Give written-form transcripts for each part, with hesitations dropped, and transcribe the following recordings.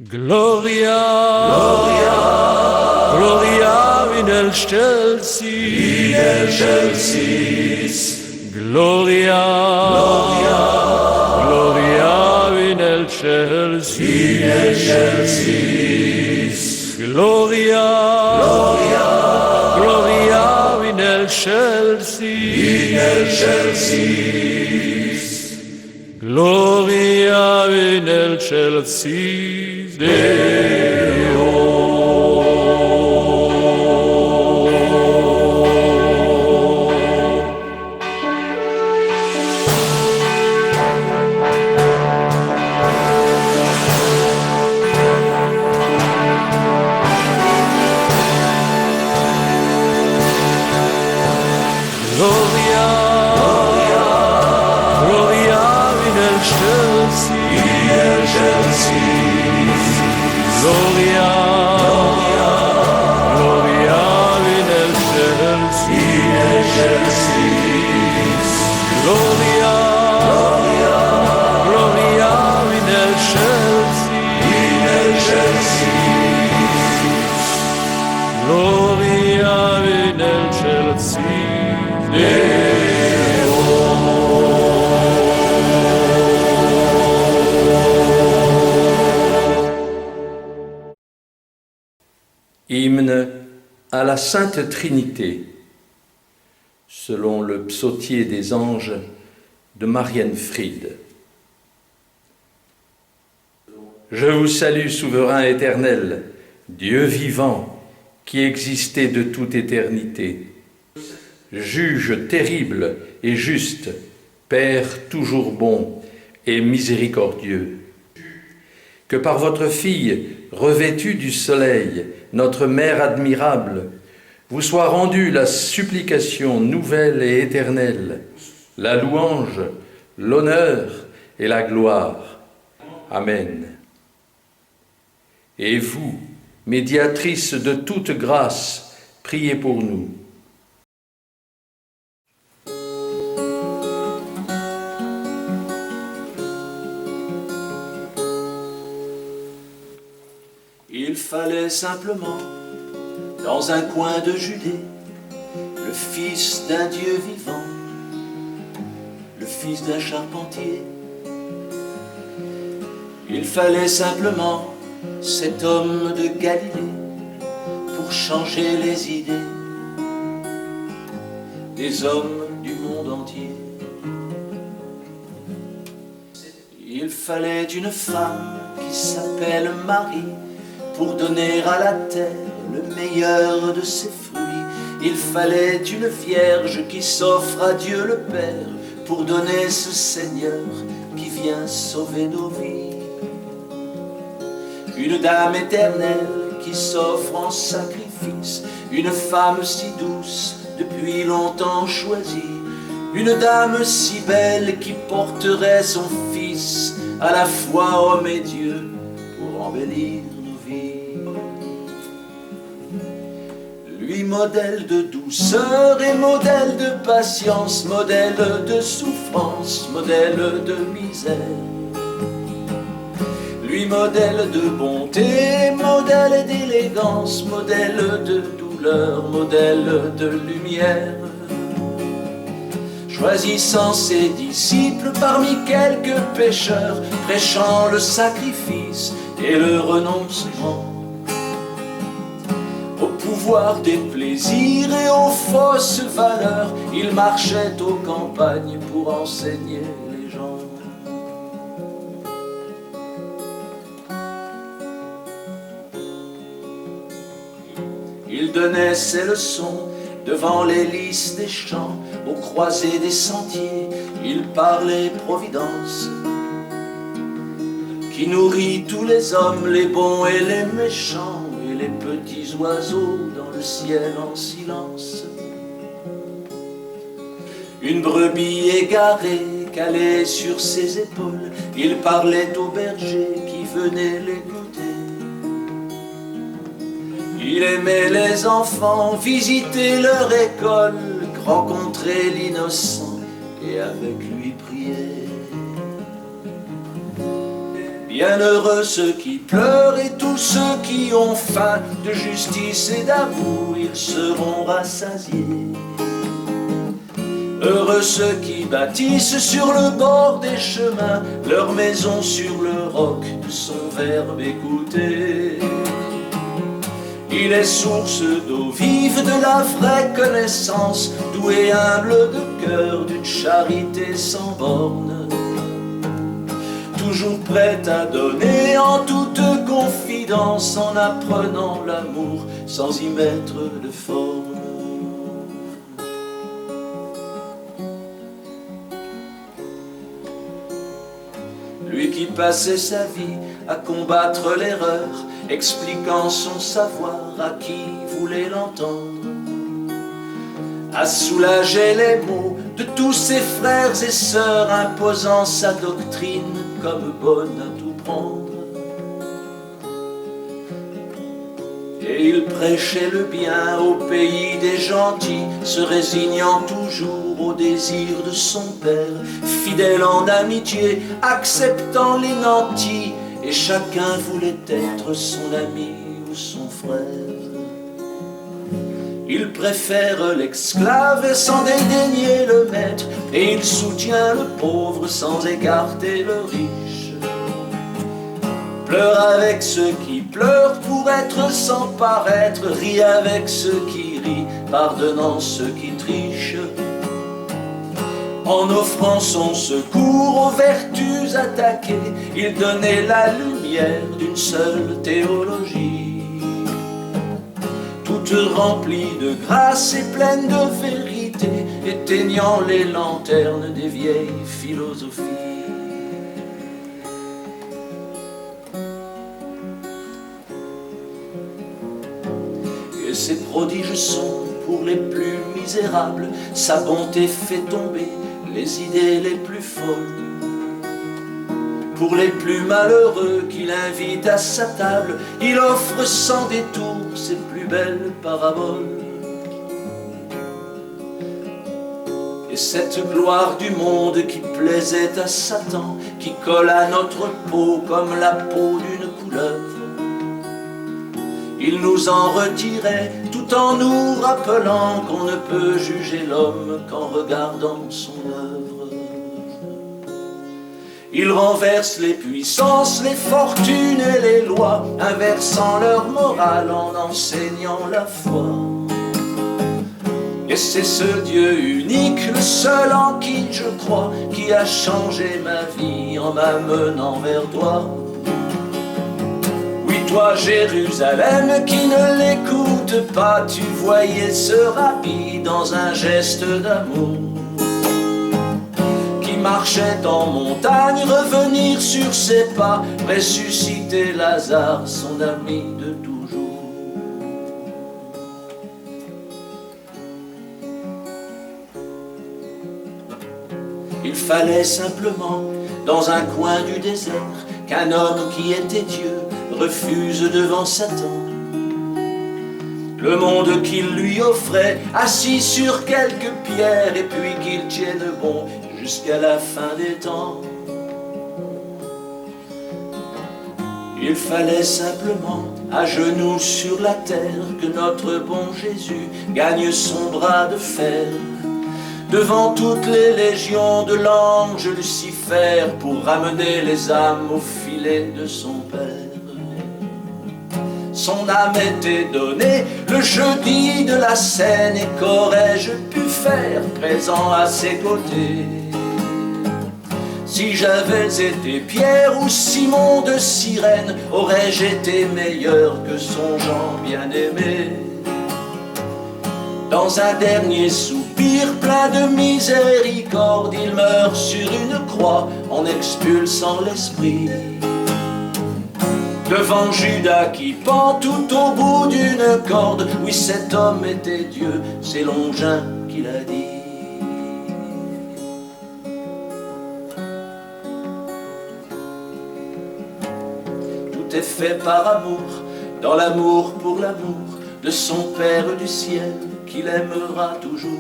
Gloria, Gloria, Gloria in excelsis, Gloria, Gloria, Gloria in excelsis, Gloria, Gloria, Gloria in excelsis, Gloria in excelsis Deo. Gloria, Gloria, Gloria in excelsis, Gloria, Gloria, Gloria in excelsis, Gloria, Gloria, Gloria in excelsis, Gloria in excelsis Deo. Hymne à la Sainte Trinité, selon le psautier des anges de Marianne Fried. Je vous salue, souverain éternel, Dieu vivant, qui existait de toute éternité. Juge terrible et juste, Père toujours bon et miséricordieux. Que par votre Fille, revêtue du soleil, notre Mère admirable, vous soit rendue la supplication nouvelle et éternelle, la louange, l'honneur et la gloire. Amen. Et vous, médiatrice de toute grâce, priez pour nous. Il fallait simplement, dans un coin de Judée, le fils d'un Dieu vivant, le fils d'un charpentier. Il fallait simplement cet homme de Galilée pour changer les idées des hommes du monde entier. Il fallait une femme qui s'appelle Marie pour donner à la terre le meilleur de ses fruits. Il fallait une vierge qui s'offre à Dieu le Père pour donner ce Seigneur qui vient sauver nos vies. Une dame éternelle qui s'offre en sacrifice, une femme si douce depuis longtemps choisie, une dame si belle qui porterait son fils à la fois homme et Dieu pour embellir nos vies. Lui modèle de douceur et modèle de patience, modèle de souffrance, modèle de misère. Lui modèle de bonté, modèle d'élégance, modèle de douleur, modèle de lumière. choisissant ses disciples parmi quelques pécheurs, prêchant le sacrifice et le renoncement au pouvoir des plaisirs et aux fausses valeurs. Il marchait aux campagnes pour enseigner les gens. Il donnait ses leçons devant les lys des champs, aux croisées des sentiers. Il parlait providence qui nourrit tous les hommes, les bons et les méchants, et les petits oiseaux dans le ciel en silence. Une brebis égarée calée sur ses épaules, il parlait aux bergers qui venaient l'écouter. Il aimait les enfants, visiter leur école, rencontrer l'innocent et avec lui prier. Bienheureux ceux qui pleurent et tous ceux qui ont faim de justice et d'amour, ils seront rassasiés. Heureux ceux qui bâtissent sur le bord des chemins leur maison sur le roc de son verbe écouté. Il est source d'eau vive, de la vraie connaissance, doux et humble de cœur, d'une charité sans borne. Toujours prêt à donner en toute confidence, en apprenant l'amour sans y mettre de forme. Lui qui passait sa vie à combattre l'erreur, expliquant son savoir à qui voulait l'entendre, à soulager les maux de tous ses frères et sœurs, imposant sa doctrine comme bonne à tout prendre. Et il prêchait le bien au pays des gentils, se résignant toujours au désir de son père, fidèle en amitié, acceptant les nantis, et chacun voulait être son ami ou son frère. Il préfère l'esclave sans dédaigner le maître, et il soutient le pauvre sans écarter le riche. Pleure avec ceux qui pleurent pour être sans paraître, rit avec ceux qui rient, pardonnant ceux qui trichent. En offrant son secours aux vertus attaquées, il donnait la lumière d'une seule théologie, toute remplie de grâce et pleine de vérité, éteignant les lanternes des vieilles philosophies. Et ses prodiges sont pour les plus misérables, sa bonté fait tomber les idées les plus folles. Pour les plus malheureux qu'il invite à sa table, il offre sans détour ses plus belles paraboles. Et cette gloire du monde qui plaisait à Satan, qui colle à notre peau comme la peau d'une couleuvre, il nous en retirait tout en nous rappelant qu'on ne peut juger l'homme qu'en regardant son œuvre. Il renverse les puissances, les fortunes et les lois, inversant leur morale en enseignant la foi. Et c'est ce Dieu unique, le seul en qui je crois, qui a changé ma vie en m'amenant vers toi. Toi, Jérusalem, qui ne l'écoute pas, tu voyais ce rabbi dans un geste d'amour, qui marchait en montagne, revenir sur ses pas, ressusciter Lazare, son ami de toujours. Il fallait simplement, dans un coin du désert, qu'un homme qui était Dieu refuse devant Satan le monde qu'il lui offrait, assis sur quelques pierres, et puis qu'il tienne bon jusqu'à la fin des temps. Il fallait simplement, à genoux sur la terre, que notre bon Jésus gagne son bras de fer, devant toutes les légions de l'ange Lucifer, pour ramener les âmes au filet de son Père. Son âme était donnée le jeudi de la scène, et qu'aurais-je pu faire présent à ses côtés? Si j'avais été Pierre ou Simon de Cyrène, aurais-je été meilleur que son Jean bien-aimé? Dans un dernier soupir plein de miséricorde, il meurt sur une croix en expulsant l'esprit. Devant Judas qui pend tout au bout d'une corde, oui, cet homme était Dieu, c'est Longin qui l'a dit. Tout est fait par amour, dans l'amour pour l'amour de son Père du ciel, qu'il aimera toujours.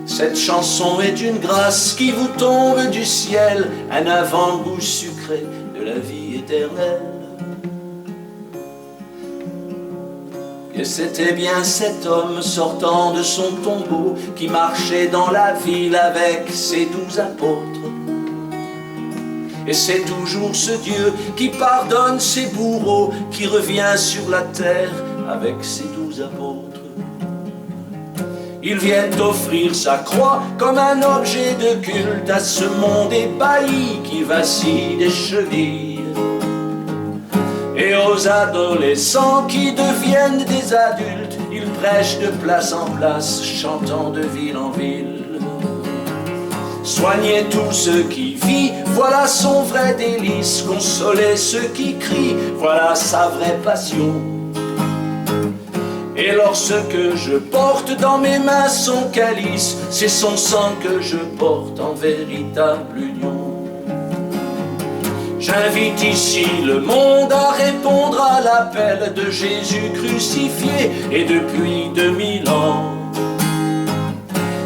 Cette chanson est une grâce qui vous tombe du ciel, un avant-goût sucré de la vie éternelle. Et c'était bien cet homme sortant de son tombeau qui marchait dans la ville avec ses 12 apôtres. Et c'est toujours ce Dieu qui pardonne ses bourreaux, qui revient sur la terre avec ses 12 apôtres. Ils viennent offrir sa croix comme un objet de culte à ce monde ébahi qui vacille des chevilles. Et aux adolescents qui deviennent des adultes, ils prêchent de place en place, chantant de ville en ville. Soignez tous ceux qui vivent, voilà son vrai délice. Consolez ceux qui crient, voilà sa vraie passion. Et lorsque je porte dans mes mains son calice, c'est son sang que je porte en véritable union. J'invite ici le monde à répondre à l'appel de Jésus crucifié, et depuis 2000 ans.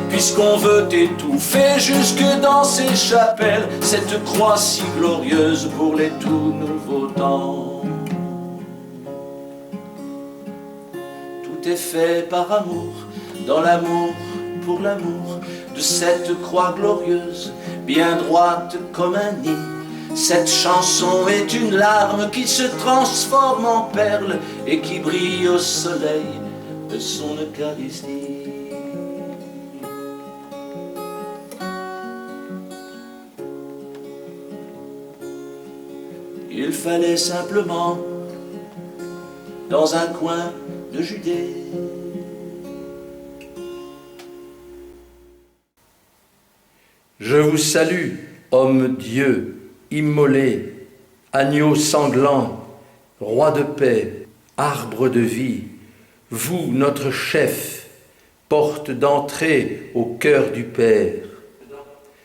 Puisqu'on veut étouffer jusque dans ces chapelles cette croix si glorieuse pour les tout nouveaux temps. Tout est fait par amour, dans l'amour pour l'amour de cette croix glorieuse, bien droite comme un nid. Cette chanson est une larme qui se transforme en perle et qui brille au soleil de son Eucharistie. Il fallait simplement, dans un coin de Judée, Je vous salue, homme Dieu, immolé, agneau sanglant, roi de paix, arbre de vie, vous, notre chef, porte d'entrée au cœur du Père,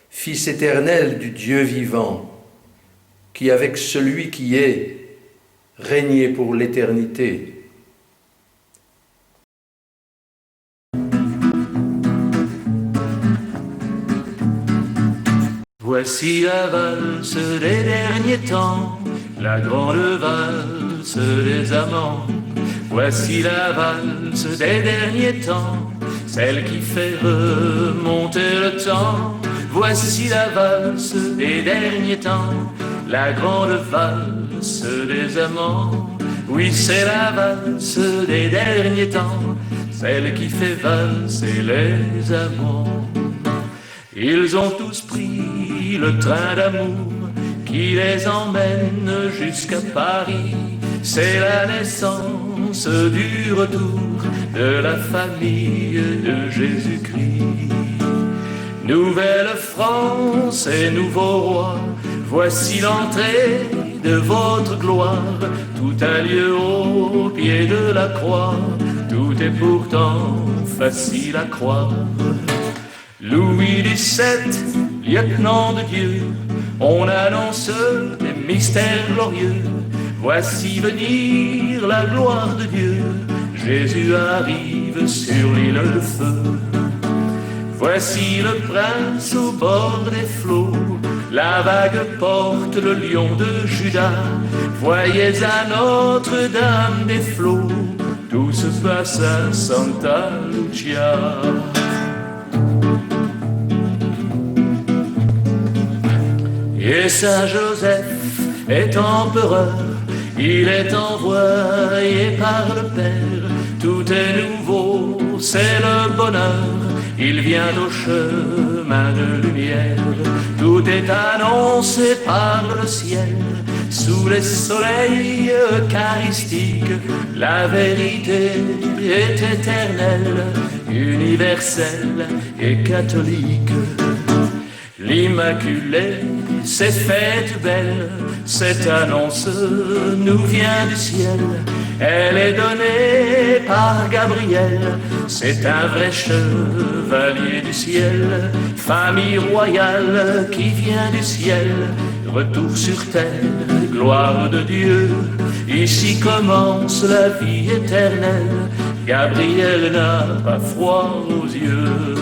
Fils éternel du Dieu vivant, qui avec celui qui est, régnait pour l'éternité. Voici la valse des derniers temps, la grande valse des amants. Voici la valse des derniers temps, celle qui fait remonter le temps. Voici la valse des derniers temps, la grande valse des amants. Oui, c'est la valse des derniers temps, celle qui fait valser les amants. Ils ont tous pris le train d'amour qui les emmène jusqu'à Paris. C'est la naissance du retour de la famille de Jésus-Christ. Nouvelle France et nouveau roi, voici l'entrée de votre gloire. Tout a lieu au pied de la croix, tout est pourtant facile à croire. Louis XVII, lieutenant de Dieu, on annonce des mystères glorieux. Voici venir la gloire de Dieu, Jésus arrive sur l'île de feu. Voici le prince au bord des flots, la vague porte le lion de Juda. Voyez à Notre-Dame des flots, tout se passe à Santa Lucia. Et Saint Joseph est empereur, il est envoyé par le Père. Tout est nouveau, c'est le bonheur, il vient au chemin de lumière. Tout est annoncé par le ciel, sous les soleils eucharistiques. La vérité est éternelle, universelle et catholique. L'Immaculée s'est faite belle, cette annonce nous vient du ciel. Elle est donnée par Gabriel, c'est un vrai chevalier du ciel. Famille royale qui vient du ciel, retour sur terre, gloire de Dieu. Ici commence la vie éternelle, Gabriel n'a pas froid aux yeux.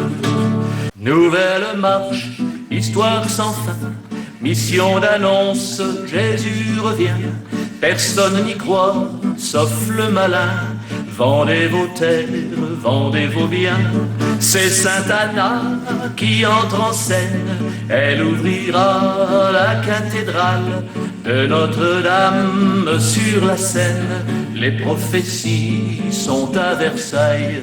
Nouvelle marche, histoire sans fin, mission d'annonce, Jésus revient. Personne n'y croit, sauf le malin. Vendez vos terres, vendez vos biens. C'est Sainte Anna qui entre en scène. Elle ouvrira la cathédrale de Notre-Dame sur la Seine. Les prophéties sont à Versailles.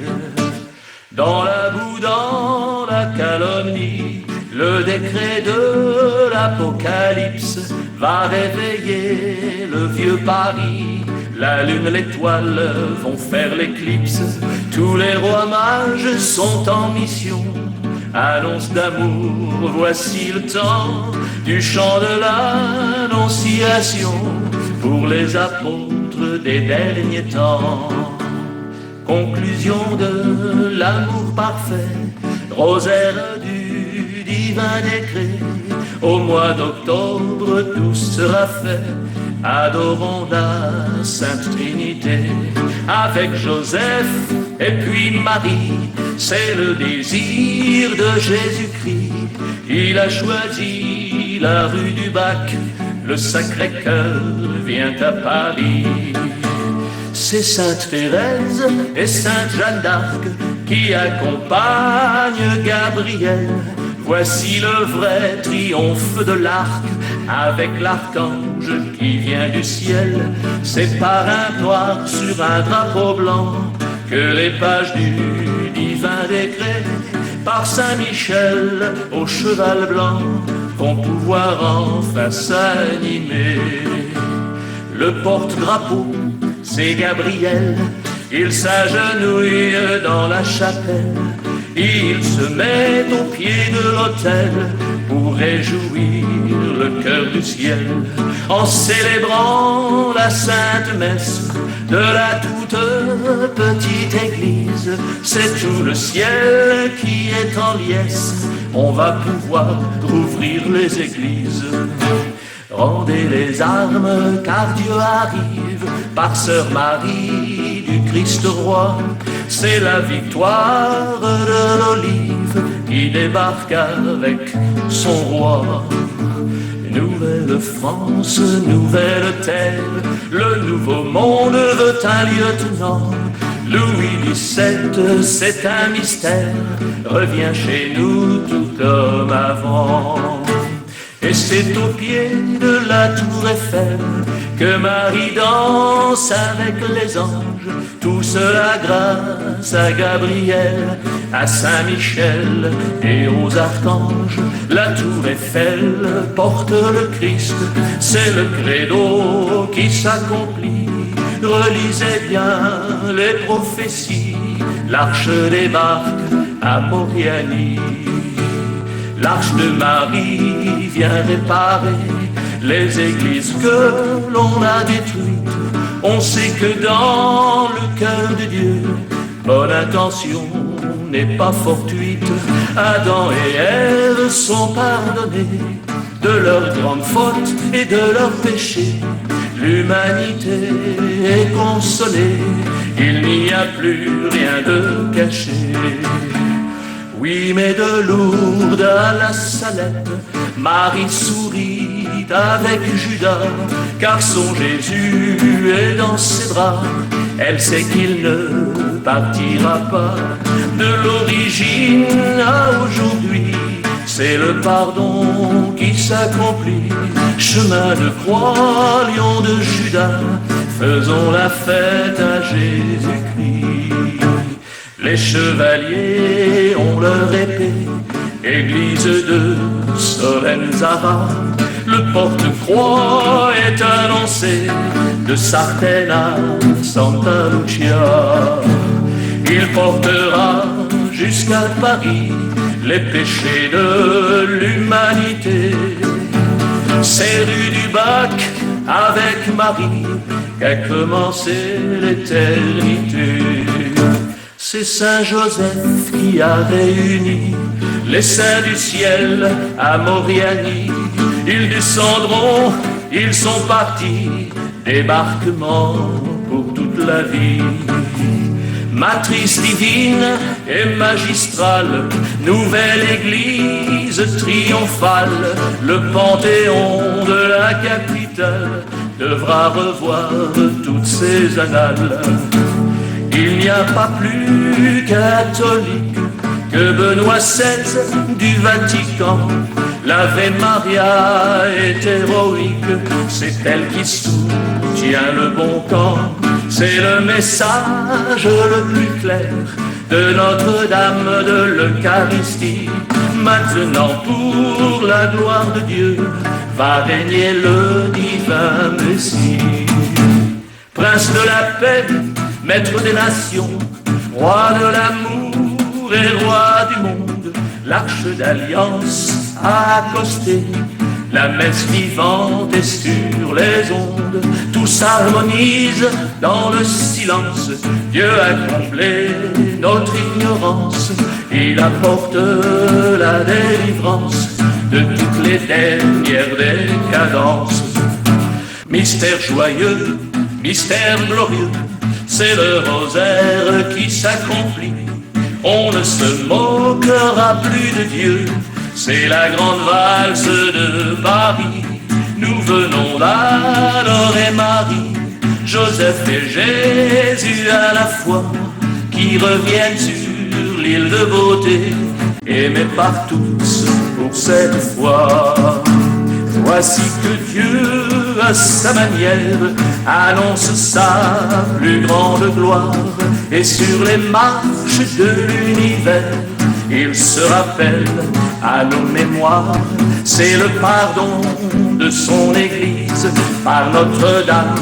Dans la boue, dans la calomnie, le décret de l'Apocalypse va réveiller le vieux Paris. La lune, l'étoile vont faire l'éclipse. Tous les rois mages sont en mission. Annonce d'amour, voici le temps du chant de l'Annonciation pour les apôtres des derniers temps. Conclusion de l'amour parfait, rosaire du divin décret. Au mois d'octobre tout sera fait, adorons la Sainte Trinité. Avec Joseph et puis Marie, c'est le désir de Jésus-Christ. Il a choisi la rue du Bac, le Sacré-Cœur vient à Paris. C'est Sainte Thérèse et Sainte Jeanne d'Arc qui accompagnent Gabriel. Voici le vrai triomphe de l'arc, avec l'archange qui vient du ciel. C'est par un noir sur un drapeau blanc que les pages du divin décret, par Saint-Michel au cheval blanc, vont pouvoir enfin s'animer. Le porte-drapeau, c'est Gabriel, il s'agenouille dans la chapelle. Il se met au pied de l'autel pour réjouir le cœur du ciel, en célébrant la sainte messe de la toute petite église. C'est tout le ciel qui est en liesse, on va pouvoir rouvrir les églises. Rendez les armes car Dieu arrive, par Sœur Marie du Christ roi. C'est la victoire de l'olive qui débarque avec son roi. Nouvelle France, nouvelle terre, le nouveau monde veut un lieutenant. Louis XVII, c'est un mystère, revient chez nous tout comme avant. Et c'est au pied de la tour Eiffel que Marie danse avec les anges. Tout cela grâce à Gabriel, à Saint-Michel et aux archanges. La tour Eiffel porte le Christ, c'est le credo qui s'accomplit. Relisez bien les prophéties, l'arche débarque à Moriani. L'arche de Marie vient réparer les églises que l'on a détruites. On sait que dans le cœur de Dieu, bonne intention n'est pas fortuite. Adam et Ève sont pardonnés de leurs grandes fautes et de leurs péchés. L'humanité est consolée, il n'y a plus rien de caché. Oui, mais de Lourdes à la Salette, Marie sourit avec Judas, car son Jésus est dans ses bras. Elle sait qu'il ne partira pas. De l'origine à aujourd'hui, c'est le pardon qui s'accomplit. Chemin de croix, lion de Judas, faisons la fête à Jésus-Christ. Les chevaliers ont leur épée, église de Solenzara. Le porte-croix est annoncé de Sartène à Santa Lucia. Il portera jusqu'à Paris les péchés de l'humanité. C'est rue du Bac avec Marie qu'a commencé l'éternité. C'est Saint Joseph qui a réuni les saints du ciel à Moriani. Ils descendront, ils sont partis, débarquement pour toute la vie. Matrice divine et magistrale, nouvelle église triomphale, le panthéon de la capitale devra revoir toutes ses annales. Il n'y a pas plus catholique que Benoît XVI du Vatican. L'Ave Maria est héroïque, c'est elle qui soutient le bon camp. C'est le message le plus clair de Notre-Dame de l'Eucharistie. Maintenant pour la gloire de Dieu va régner le divin Messie. Prince de la paix, maître des nations, roi de l'amour et roi du monde, l'arche d'alliance a accosté, la messe vivante est sur les ondes, tout s'harmonise dans le silence. Dieu a comblé notre ignorance, il apporte la délivrance de toutes les dernières décadences. Mystère joyeux, mystère glorieux, c'est le rosaire qui s'accomplit. On ne se moquera plus de Dieu, c'est la grande valse de Paris. Nous venons d'adorer Marie, Joseph et Jésus à la fois, qui reviennent sur l'île de beauté, aimés par tous pour cette fois. Voici que Dieu, à sa manière, annonce sa plus grande gloire, et sur les marches de l'univers, il se rappelle à nos mémoires. C'est le pardon de son Église par Notre-Dame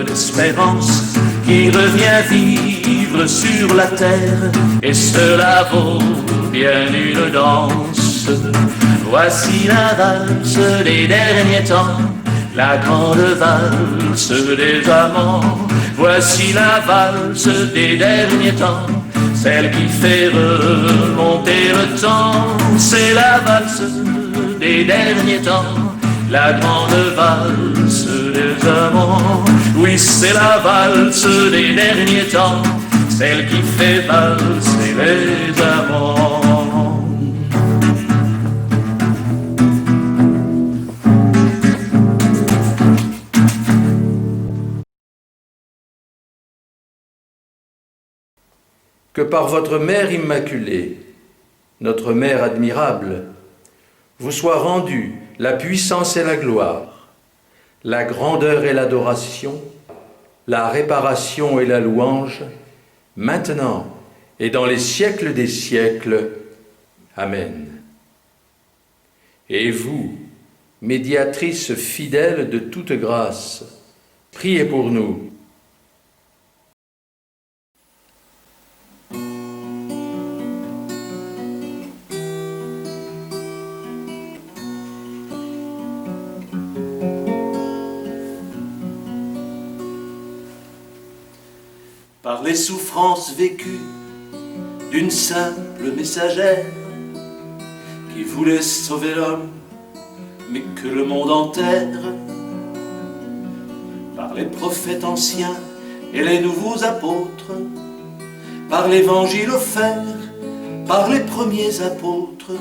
d'Espérance qui revient vivre sur la terre, et cela vaut bien une danse. Voici la valse des derniers temps, la grande valse des amants. Voici la valse des derniers temps, celle qui fait remonter le temps. C'est la valse des derniers temps, la grande valse des amants. Oui, c'est la valse des derniers temps, celle qui fait valser les amants. Que par votre Mère Immaculée, notre Mère admirable, vous soit rendue la puissance et la gloire, la grandeur et l'adoration, la réparation et la louange, maintenant et dans les siècles des siècles. Amen. Et vous, médiatrice fidèle de toute grâce, priez pour nous. Par les souffrances vécues d'une simple messagère qui voulait sauver l'homme, mais que le monde enterre. Par les prophètes anciens et les nouveaux apôtres, par l'évangile offert, par les premiers apôtres,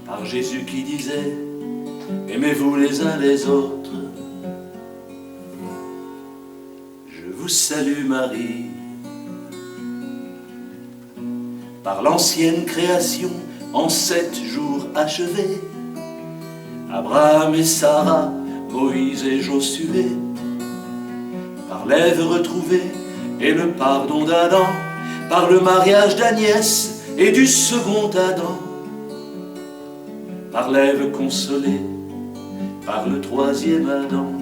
par Jésus qui disait « Aimez-vous les uns les autres ». Je vous salue Marie. Par l'ancienne création en 7 jours achevée, Abraham et Sarah, Moïse et Josué, par l'Ève retrouvée et le pardon d'Adam, par le mariage d'Agnès et du second Adam, par l'Ève consolée, par le troisième Adam.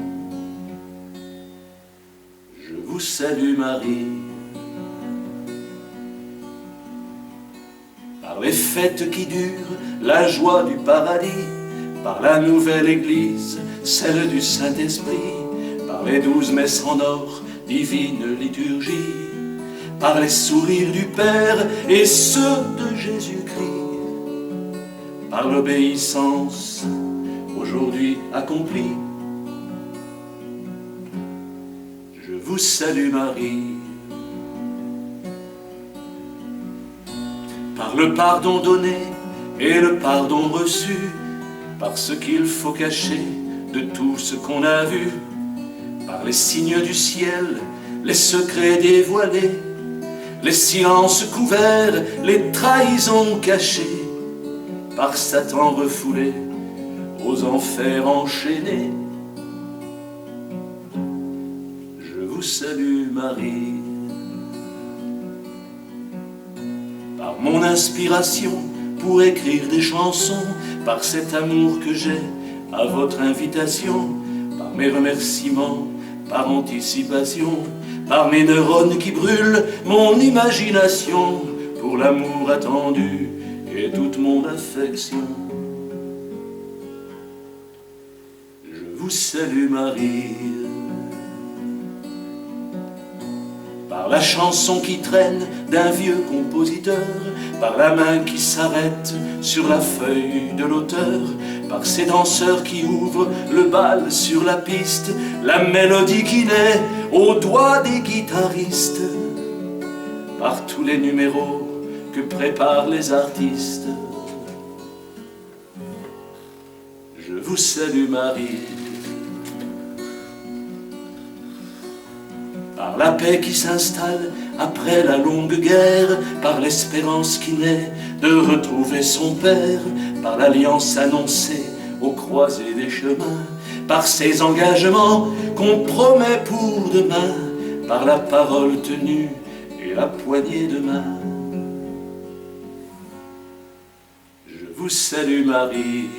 Je vous salue Marie. Par les fêtes qui durent, la joie du paradis, par la nouvelle Église, celle du Saint-Esprit, par les 12 messes en or, divine liturgie, par les sourires du Père et ceux de Jésus-Christ, par l'obéissance aujourd'hui accomplie. Je vous salue Marie. Par le pardon donné et le pardon reçu, par ce qu'il faut cacher de tout ce qu'on a vu, par les signes du ciel, les secrets dévoilés, les silences couverts, les trahisons cachées, par Satan refoulé, aux enfers enchaînés. Je vous salue Marie. Par mon inspiration pour écrire des chansons, par cet amour que j'ai à votre invitation, par mes remerciements, par anticipation, par mes neurones qui brûlent mon imagination, pour l'amour attendu et toute mon affection. Je vous salue Marie. Par la chanson qui traîne d'un vieux compositeur, par la main qui s'arrête sur la feuille de l'auteur, par ces danseurs qui ouvrent le bal sur la piste, la mélodie qui naît aux doigts des guitaristes, par tous les numéros que préparent les artistes. Je vous salue Marie. Par la paix qui s'installe après la longue guerre, par l'espérance qui naît de retrouver son père, par l'alliance annoncée aux croisées des chemins, par ces engagements qu'on promet pour demain, par la parole tenue et la poignée de main. Je vous salue Marie.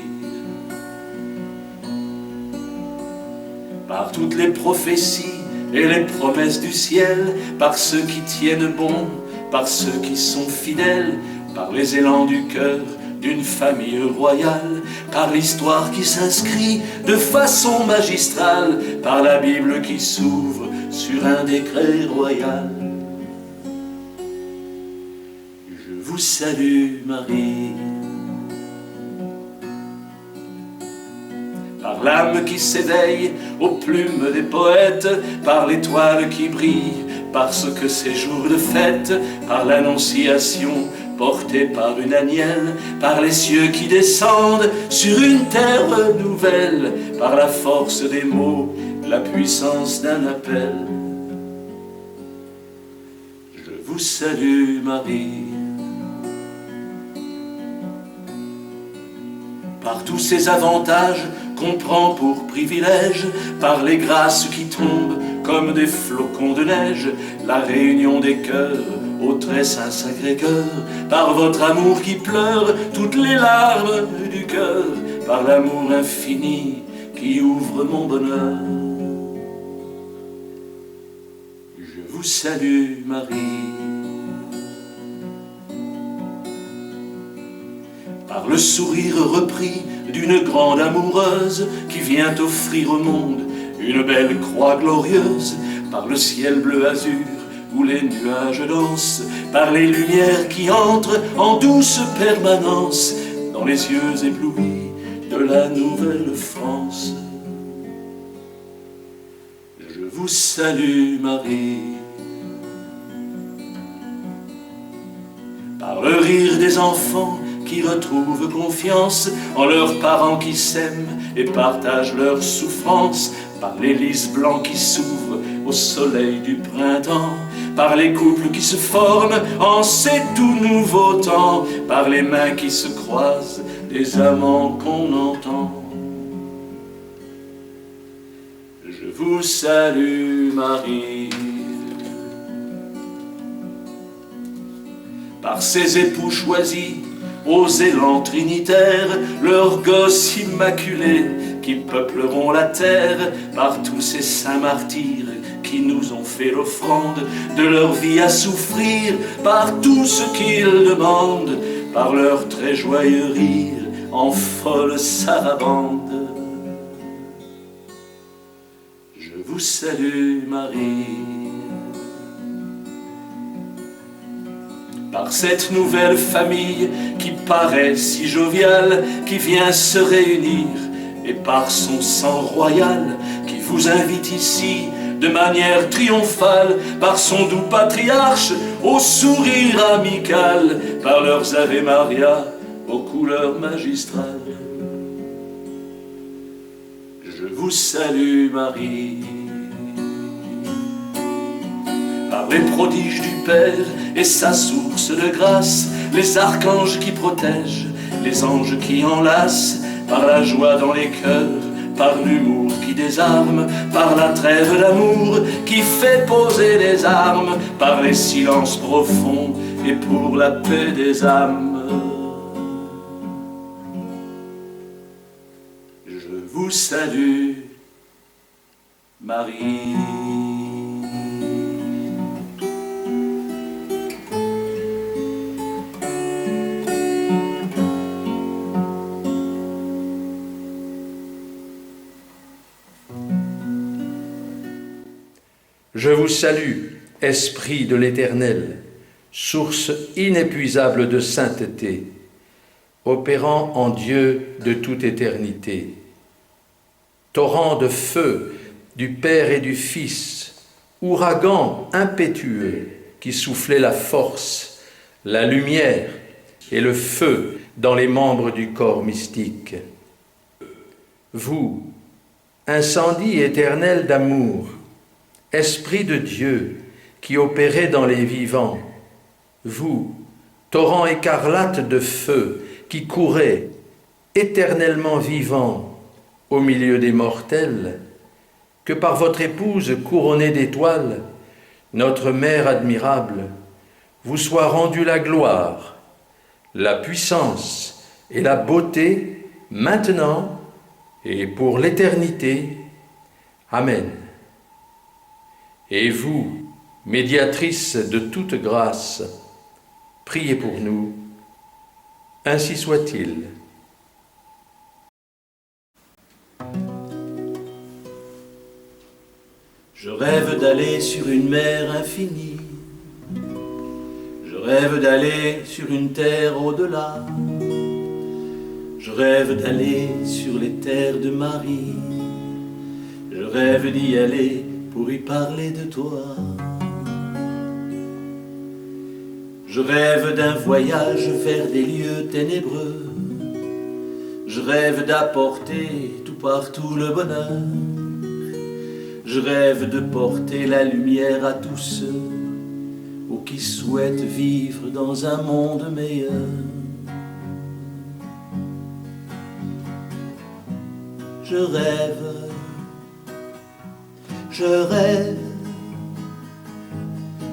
Par toutes les prophéties et les promesses du ciel, par ceux qui tiennent bon, par ceux qui sont fidèles, par les élans du cœur d'une famille royale, par l'histoire qui s'inscrit de façon magistrale, par la Bible qui s'ouvre sur un décret royal. Je vous salue Marie. Par l'âme qui s'éveille aux plumes des poètes, par l'étoile qui brille, parce que c'est jour de fête, par l'annonciation portée par une agnelle, par les cieux qui descendent sur une terre nouvelle, par la force des mots, la puissance d'un appel. Je vous salue Marie. Par tous ces avantages qu'on prend pour privilège, par les grâces qui tombent comme des flocons de neige, la réunion des cœurs au très saint Sacré-Cœur, par votre amour qui pleure toutes les larmes du cœur, par l'amour infini qui ouvre mon bonheur. Je vous salue Marie. Par le sourire repris d'une grande amoureuse qui vient offrir au monde une belle croix glorieuse, par le ciel bleu azur où les nuages dansent, par les lumières qui entrent en douce permanence dans les yeux éblouis de la Nouvelle-France. Je vous salue Marie. Par le rire des enfants qui retrouvent confiance en leurs parents qui s'aiment et partagent leurs souffrances, par les lys blancs qui s'ouvrent au soleil du printemps, par les couples qui se forment en ces tout nouveaux temps, par les mains qui se croisent des amants qu'on entend. vous salue Marie. Par ses époux choisis, aux élans trinitaires, leurs gosses immaculés qui peupleront la terre, par tous ces saints martyrs qui nous ont fait l'offrande de leur vie à souffrir, par tout ce qu'ils demandent, par leur très joyeux rire en folle sarabande. Je vous salue Marie. Par cette nouvelle famille qui paraît si joviale, qui vient se réunir, et par son sang royal qui vous invite ici de manière triomphale, par son doux patriarche au sourire amical, par leurs Ave Maria aux couleurs magistrales. Je vous salue Marie. Par les prodiges du Père et sa source de grâce, les archanges qui protègent, les anges qui enlacent, par la joie dans les cœurs, par l'humour qui désarme, par la trêve d'amour qui fait poser les armes, par les silences profonds et pour la paix des âmes. Je vous salue, Marie. Je vous salue, Esprit de l'Éternel, source inépuisable de sainteté, opérant en Dieu de toute éternité. Torrent de feu du Père et du Fils, ouragan impétueux qui soufflait la force, la lumière et le feu dans les membres du corps mystique. Vous, incendie éternel d'amour, Esprit de Dieu qui opérez dans les vivants, vous, torrent écarlate de feu qui courez, éternellement vivant au milieu des mortels, que par votre épouse couronnée d'étoiles, notre Mère admirable, vous soit rendue la gloire, la puissance et la beauté maintenant et pour l'éternité. Amen. Et vous, médiatrice de toute grâce, priez pour nous. Ainsi soit-il. Je rêve d'aller sur une mer infinie. Je rêve d'aller sur une terre au-delà. Je rêve d'aller sur les terres de Marie. Je rêve d'y aller pour y parler de toi. Je rêve d'un voyage vers des lieux ténébreux. Je rêve d'apporter tout partout le bonheur. Je rêve de porter la lumière à tous ceux qui souhaitent vivre dans un monde meilleur. Je rêve, je rêve,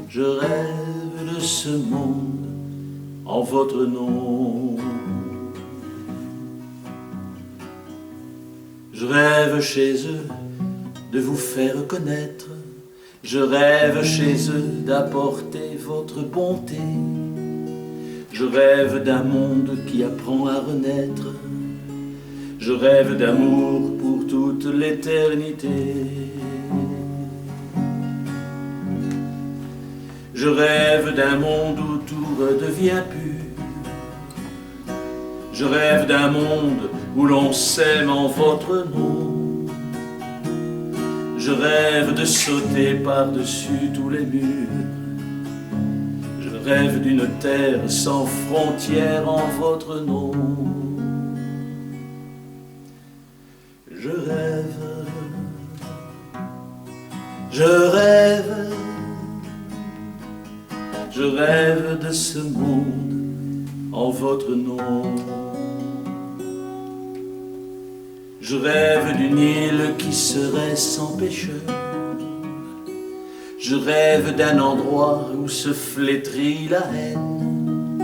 je rêve de ce monde en votre nom. Je rêve chez eux de vous faire connaître. Je rêve chez eux d'apporter votre bonté. Je rêve d'un monde qui apprend à renaître. Je rêve d'amour pour toute l'éternité. Je rêve d'un monde où tout redevient pur. Je rêve d'un monde où l'on s'aime en votre nom. Je rêve de sauter par-dessus tous les murs. Je rêve d'une terre sans frontières en votre nom. Je rêve, je rêve, je rêve de ce monde en votre nom. Je rêve d'une île qui serait sans pécheur. Je rêve d'un endroit où se flétrit la haine.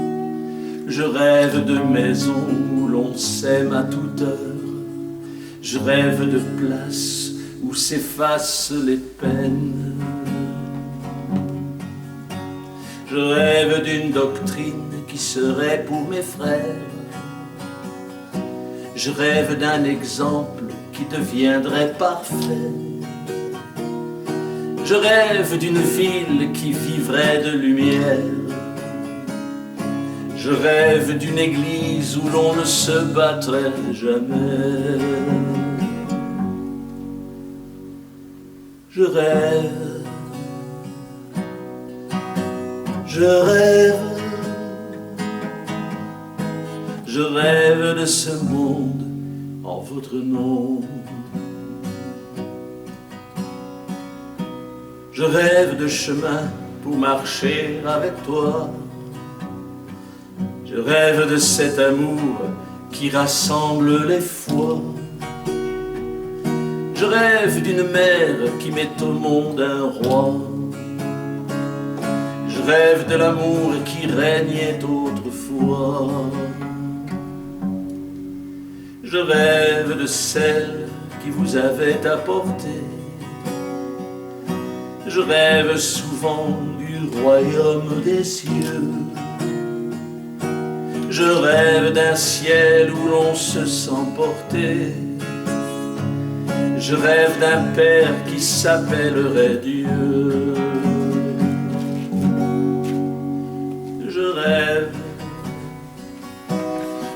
Je rêve de maisons où l'on s'aime à toute heure. Je rêve de places où s'effacent les peines. Je rêve d'une doctrine qui serait pour mes frères. Je rêve d'un exemple qui deviendrait parfait. Je rêve d'une ville qui vivrait de lumière. Je rêve d'une église où l'on ne se battrait jamais. Je rêve, je rêve, je rêve de ce monde en votre nom. Je rêve de chemin pour marcher avec toi. Je rêve de cet amour qui rassemble les foi. Je rêve d'une mère qui met au monde un roi. Je rêve de l'amour qui régnait autrefois. Je rêve de celle qui vous avait apporté. Je rêve souvent du royaume des cieux. Je rêve d'un ciel où l'on se sent porter. Je rêve d'un père qui s'appellerait Dieu. Je rêve,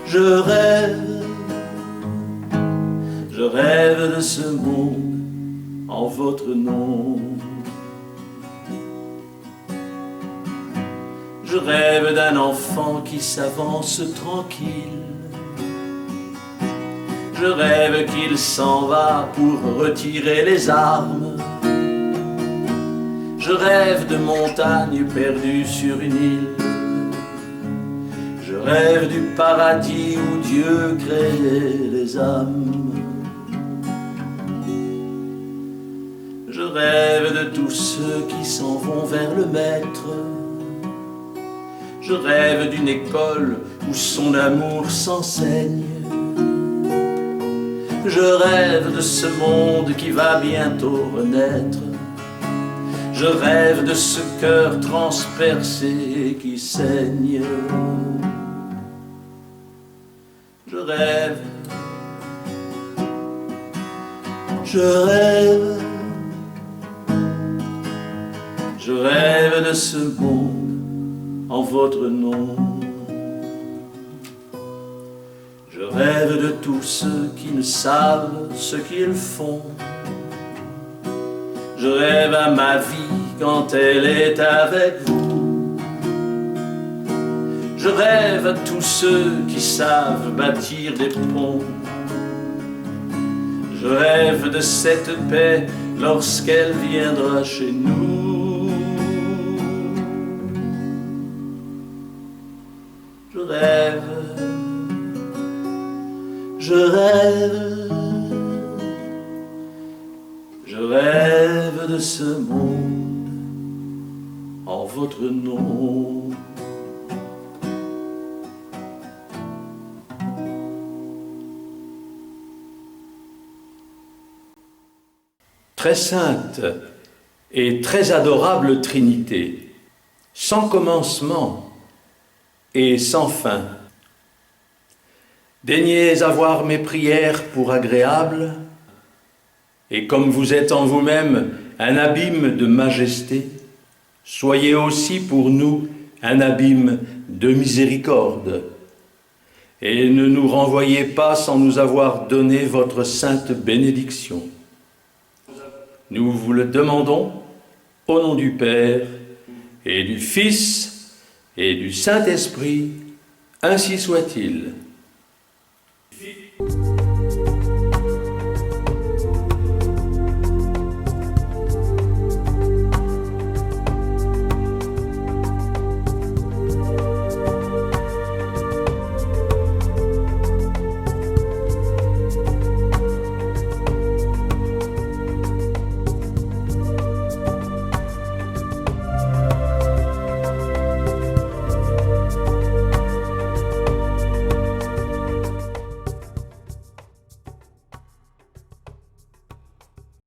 je rêve, je rêve de ce monde en votre nom. Je rêve d'un enfant qui s'avance tranquille. Je rêve qu'il s'en va pour retirer les armes. Je rêve de montagnes perdues sur une île. Je rêve du paradis où Dieu créait les âmes. Je rêve de tous ceux qui s'en vont vers le maître. Je rêve d'une école où son amour s'enseigne. Je rêve de ce monde qui va bientôt renaître. Je rêve de ce cœur transpercé qui saigne. Je rêve, je rêve, je rêve de ce monde en votre nom. Je rêve de tous ceux qui ne savent ce qu'ils font. Je rêve à ma vie quand elle est avec vous. Je rêve à tous ceux qui savent bâtir des ponts. Je rêve de cette paix lorsqu'elle viendra chez nous. Je rêve, je rêve, je rêve de ce monde en votre nom. Très sainte et très adorable Trinité, sans commencement et sans fin, daignez avoir mes prières pour agréables, et comme vous êtes en vous-même un abîme de majesté, soyez aussi pour nous un abîme de miséricorde, et ne nous renvoyez pas sans nous avoir donné votre sainte bénédiction. Nous vous le demandons au nom du Père et du Fils et du Saint-Esprit, ainsi soit-il.